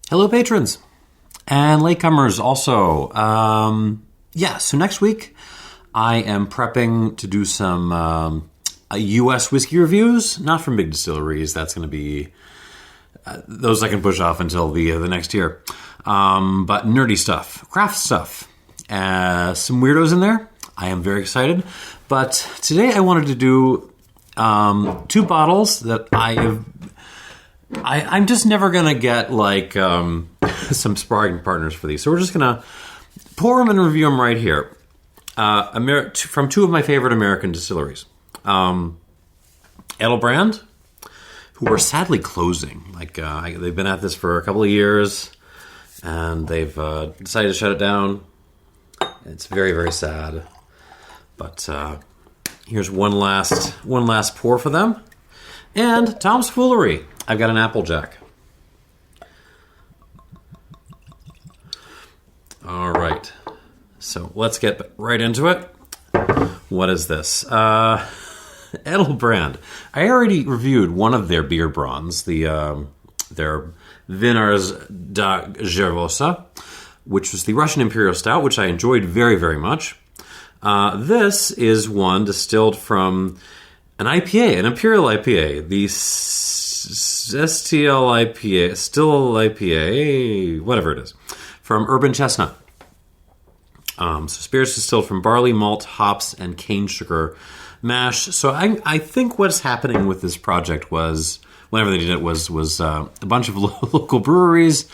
Hello, patrons and latecomers also. So next week I am prepping to do some U.S. whiskey reviews, not from big distilleries. That's going to be... those I can push off until the next year. But nerdy stuff, craft stuff, some weirdos in there. I am very excited. But today I wanted to do two bottles that I'm just never going to get some sparring partners for these. So we're just going to pour them and review them right here. From two of my favorite American distilleries. Edelbrand, who are sadly closing. They've been at this for a couple of years, and they've decided to shut it down. It's very, very sad. But here's one last pour for them. And Tom's Foolery. I've got an Applejack. All right. So let's get right into it. What is this? Edelbrand. I already reviewed one of their beer bronze, their Vinars Gervosa, which was the Russian Imperial Stout, which I enjoyed very, very much. This is one distilled from an IPA, an Imperial IPA, the STLIPA, whatever it is, from Urban Chestnut. So spirits distilled from barley, malt, hops, and cane sugar mash. So I think what's happening with this project was, whenever they did it, was a bunch of local breweries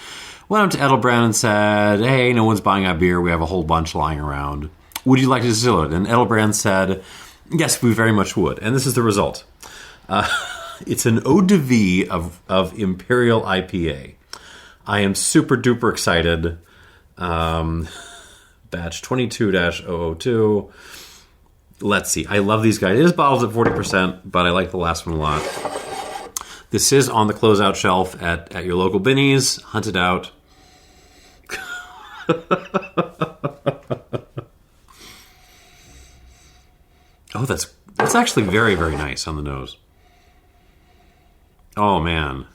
went up to Edelbrand and said, hey, no one's buying our beer. We have a whole bunch lying around. Would you like to distill it? And Edelbrand said, yes, we very much would. And this is the result. It's an eau de vie of Imperial IPA. I am super duper excited. Batch 22-002. Let's see. I love these guys. It is bottled at 40%, but I like the last one a lot. This is on the closeout shelf at your local Vinnies. Hunt it out. Oh, that's actually very, very nice on the nose. Oh, man.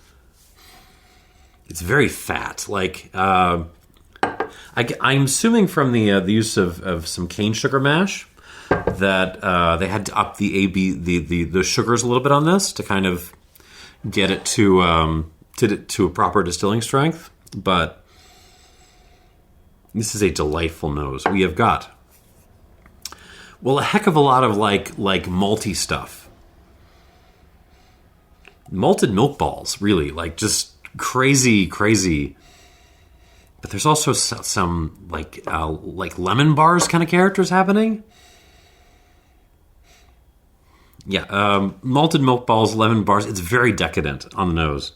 It's very fat. I'm assuming from the use of some cane sugar mash that they had to up the sugars a little bit on this to kind of get it to a proper distilling strength. But this is a delightful nose. We have got, well, a heck of a lot of like malty stuff. Malted milk balls, really, just crazy. But there's also some like lemon bars kind of characters happening. Yeah, malted milk balls, lemon bars. It's very decadent on the nose.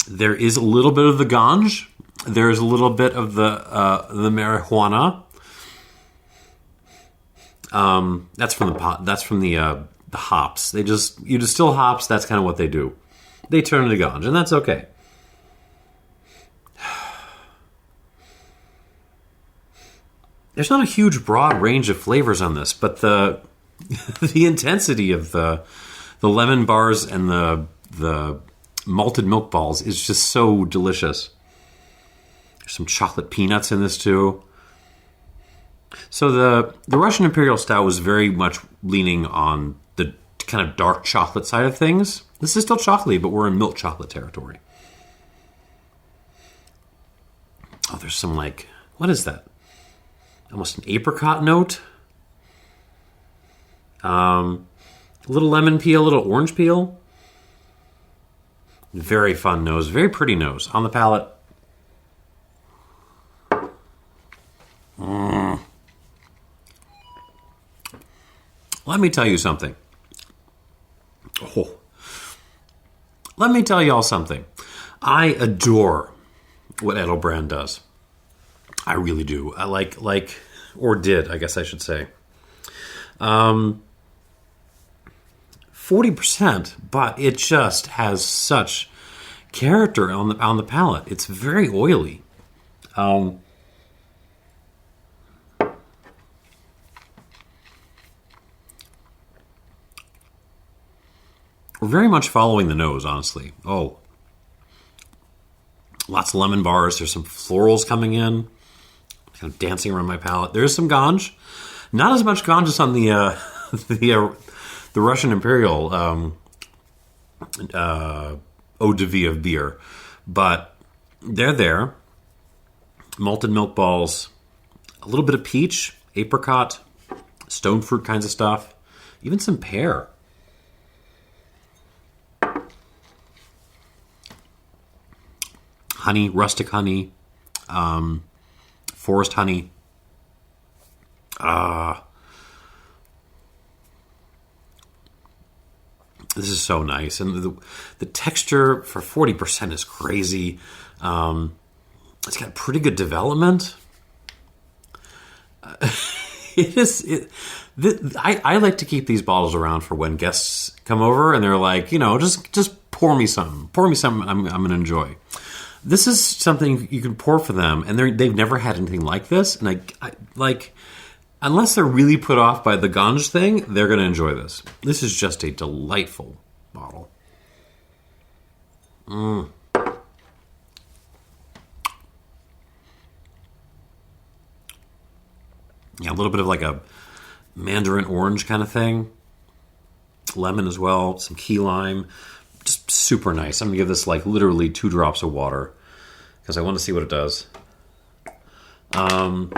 There is a little bit of the ganj. There's a little bit of the marijuana. That's from the pot. That's from the hops. You distill hops. That's kind of what they do. They turn into ganj, and that's okay. There's not a huge broad range of flavors on this, but the intensity of the lemon bars and the malted milk balls is just so delicious. There's some chocolate peanuts in this too. So the Russian Imperial Stout was very much leaning on the kind of dark chocolate side of things. This is still chocolatey, but we're in milk chocolate territory. Oh, there's some what is that? Almost an apricot note. A little lemon peel, a little orange peel. Very fun nose, very pretty nose on the palate. Let me tell you something. Let me tell y'all something. I adore what Edelbrand does. I really do. I like, or did, I guess I should say. 40%, but it just has such character on the palate. It's very oily. We're very much following the nose, honestly. Oh, lots of lemon bars. There's some florals coming in, kind of dancing around my palate. There's some ganj. Not as much ganj as on the Russian Imperial eau de vie of beer, but they're there. Malted milk balls, a little bit of peach, apricot, stone fruit kinds of stuff, even some pear. Honey, rustic honey, forest honey. This is so nice. And the texture for 40% is crazy. It's got pretty good development. I like to keep these bottles around for when guests come over and they're like, just pour me something. Pour me something I'm going to enjoy. This is something you can pour for them, and they've never had anything like this. And I unless they're really put off by the ganj thing, they're going to enjoy this. This is just a delightful bottle. Yeah, a little bit of like a mandarin orange kind of thing. Lemon as well, some key lime. Just super nice. I'm going to give this like literally 2 drops of water because I want to see what it does. And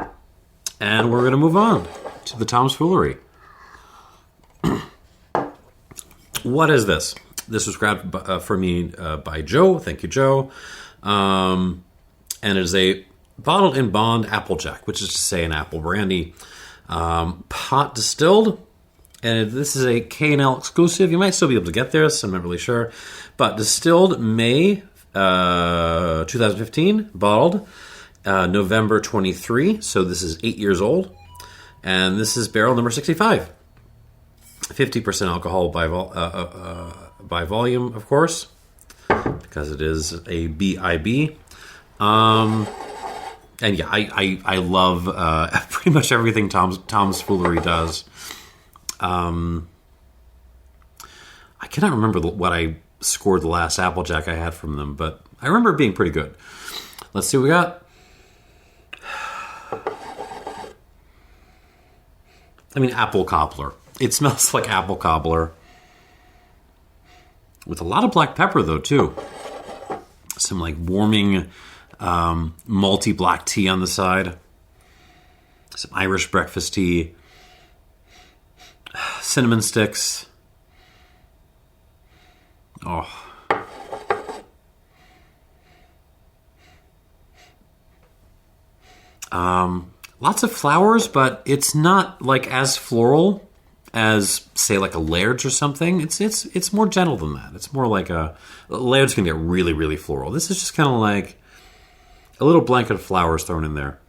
we're going to move on to the Tom's Foolery. What is this? This was grabbed for me by Joe. Thank you, Joe. And it is a bottled in bond Applejack, which is to say an apple brandy. Pot distilled. And this is a K&L exclusive. You might still be able to get this. I'm not really sure. But distilled May 2015. Bottled November 23. So this is 8 years old. And this is barrel number 65. 50% alcohol by volume, of course. Because it is a BIB. And yeah, I love pretty much everything Tom's Foolery does. I cannot remember what I scored the last Applejack I had from them, but I remember it being pretty good. Let's see what we got. Apple cobbler. It smells like apple cobbler. With a lot of black pepper, though, too. Some, like, warming malty black tea on the side. Some Irish breakfast tea. Cinnamon sticks. Oh. Lots of flowers, but it's not like as floral as, say, like a Laird's or something. It's more gentle than that. It's more like Laird's can get really, really floral. This is just kind of like a little blanket of flowers thrown in there.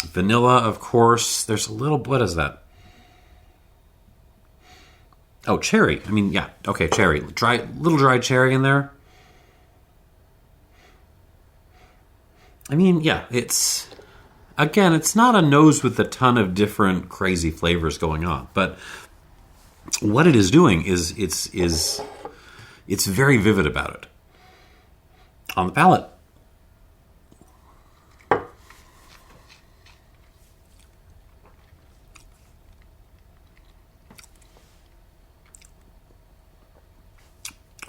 Vanilla, of course. There's a little... What is that? Oh, cherry. Yeah. Okay, cherry. Little dried cherry in there. Yeah. It's... Again, it's not a nose with a ton of different crazy flavors going on. But what it is doing is it's very vivid about it. On the palate.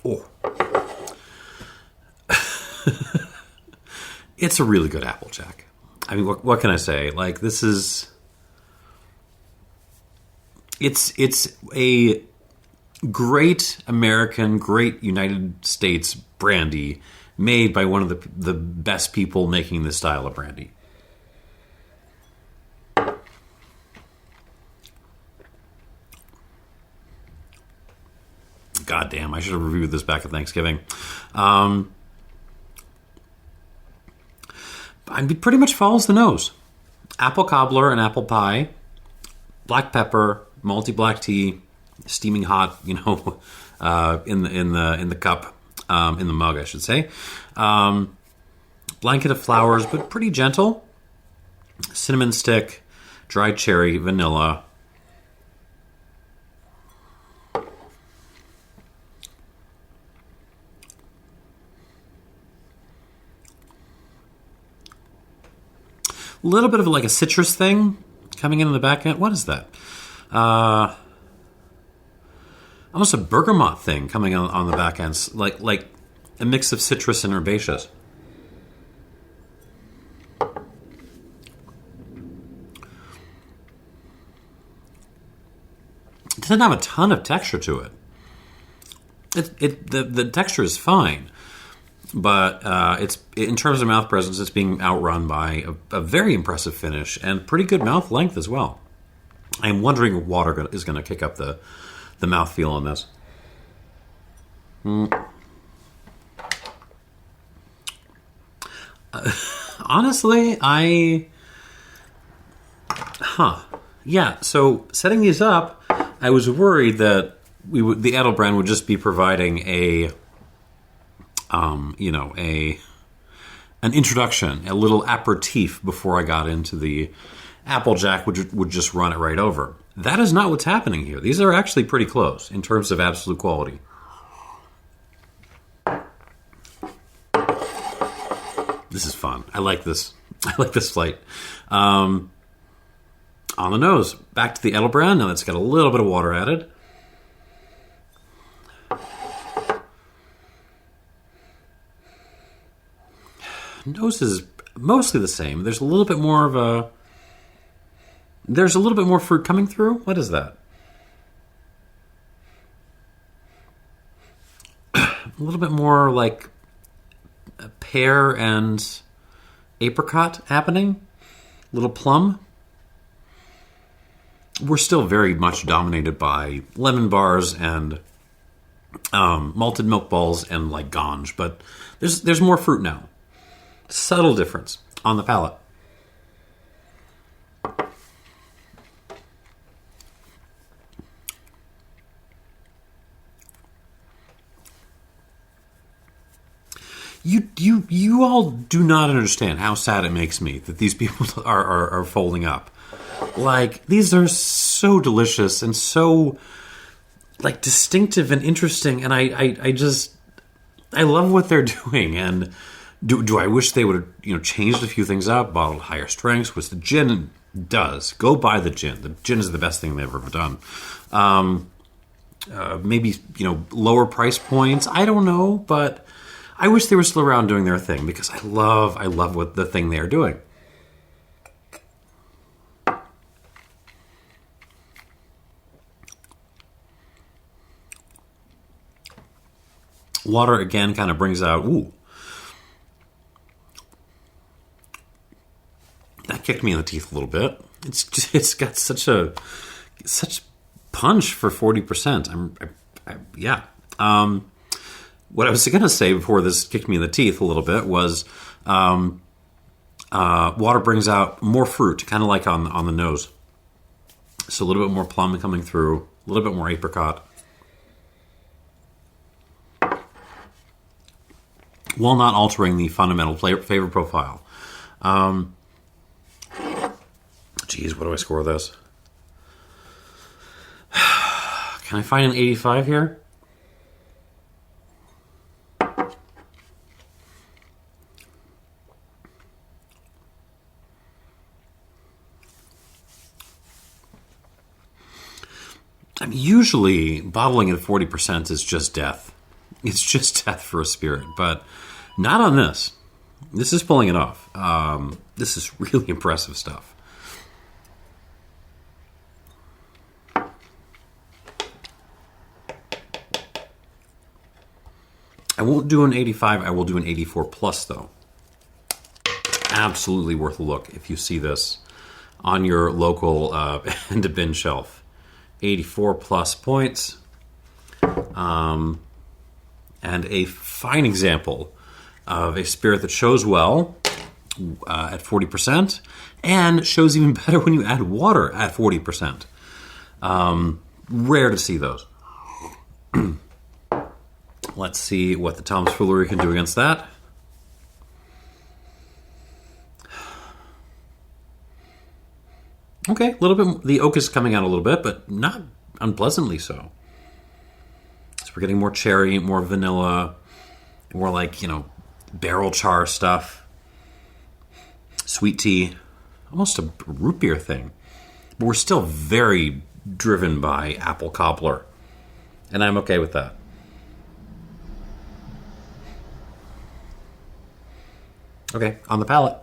Oh. It's a really good Applejack. What can I say? Like, this is... It's a great American, great United States brandy made by one of the best people making this style of brandy. God damn, I should have reviewed this back at Thanksgiving. Pretty much follows the nose. Apple cobbler and apple pie, black pepper, malty black tea, steaming hot, in the cup, in the mug, I should say. Blanket of flowers, but pretty gentle. Cinnamon stick, dried cherry, vanilla. little bit of like a citrus thing coming in the back end. What is that? Almost a bergamot thing coming on the back end, like a mix of citrus and herbaceous. It doesn't have a ton of texture to it. The texture is fine, but it's in terms of mouth presence, it's being outrun by a very impressive finish and pretty good mouth length as well. I'm wondering if water is going to kick up the mouthfeel on this. Honestly, yeah. So setting these up, I was worried that the Edelbrand would just be providing an introduction, a little aperitif before I got into the Applejack, which would just run it right over. That is not what's happening here. These are actually pretty close in terms of absolute quality. This is fun. I like this. I like this flight. On the nose, back to the Edelbrand. Now that's got a little bit of water added. Nose is mostly the same. There's a little bit more fruit coming through. What is that? A little bit more like a pear and apricot happening. A little plum. We're still very much dominated by lemon bars and malted milk balls and like ganj, but there's more fruit now. Subtle difference on the palate. You all do not understand how sad it makes me that these people are folding up. Like, these are so delicious and so like distinctive and interesting, and I love what they're doing. And do I wish they would have changed a few things up, bottled higher strengths, which the gin does. Go buy the gin. The gin is the best thing they've ever done. Maybe lower price points. I don't know, but I wish they were still around doing their thing, because I love what the thing they are doing. Water again kind of brings out, that kicked me in the teeth a little bit. It's got such punch for 40%. What I was going to say before this kicked me in the teeth a little bit was water brings out more fruit, kind of like on the nose. So a little bit more plum coming through, a little bit more apricot. While not altering the fundamental flavor profile. Geez, what do I score this? Can I find an 85 here? I mean, usually bottling at 40% is just death. It's just death for a spirit, but not on this. This is pulling it off. This is really impressive stuff. I won't do an 85. I will do an 84 plus, though. Absolutely worth a look if you see this on your local end of bin shelf. 84 plus points. And a fine example of a spirit that shows well at 40% and shows even better when you add water at 40%. Rare to see those. Let's see what the Tom's Foolery can do against that. Okay, a little bit. The oak is coming out a little bit, but not unpleasantly so. So we're getting more cherry, more vanilla, more like, barrel char stuff. Sweet tea. almost a root beer thing. But we're still very driven by apple cobbler. And I'm okay with that. Okay, on the palate.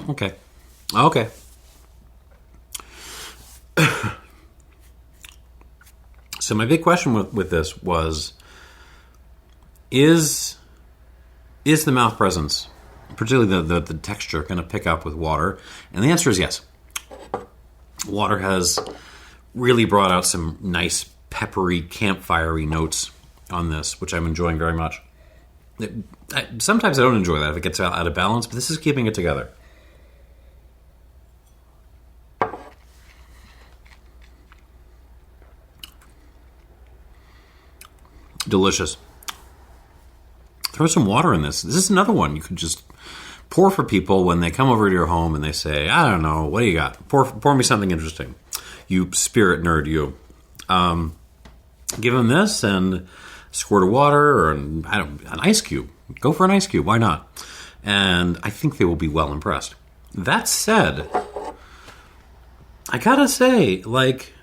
Okay. Okay. So my big question with this was, is the mouth presence, particularly the texture, going to pick up with water? And the answer is yes. Water has really brought out some nice peppery, campfirey notes on this, which I'm enjoying very much. Sometimes I don't enjoy that if it gets out of balance, but this is keeping it together. Delicious. Throw some water in this. This is another one you could just pour for people when they come over to your home and they say, I don't know, what do you got? Pour me something interesting. You spirit nerd, you. Give them this and a squirt of water or an ice cube. Go for an ice cube. Why not? And I think they will be well impressed. That said, I gotta say, like...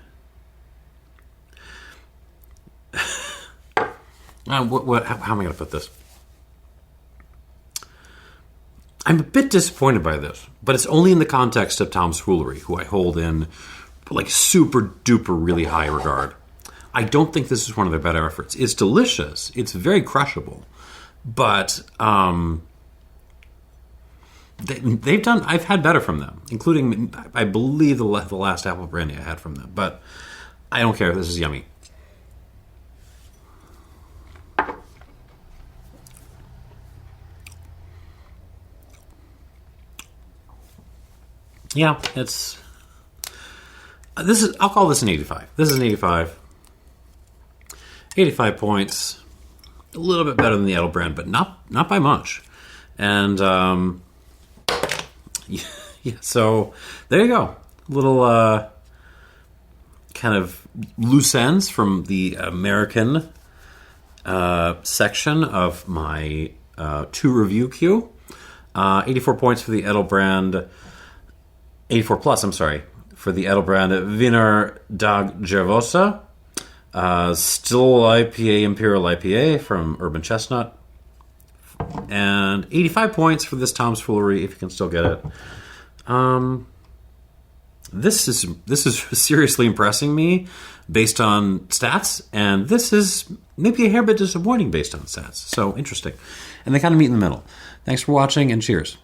how am I going to put this? I'm a bit disappointed by this, but it's only in the context of Tom's Foolery, who I hold in like super duper really high regard. I don't think this is one of their better efforts. It's delicious. It's very crushable, but they've done. I've had better from them, including I believe the last apple brandy I had from them. But I don't care. This is yummy. Yeah, I'll call this an 85. This is an 85. 85 points. A little bit better than the Edelbrand, but not by much. And yeah, so there you go. Little kind of loose ends from the American section of my 2 review queue. 84 points for the Edelbrand. 84 plus, I'm sorry, for the Edelbrand Vinar dag Gervosa. Still IPA, Imperial IPA from Urban Chestnut. And 85 points for this Tom's Foolery, if you can still get it. This is seriously impressing me based on stats, and this is maybe a hair bit disappointing based on stats. So interesting. And they kind of meet in the middle. Thanks for watching, and cheers.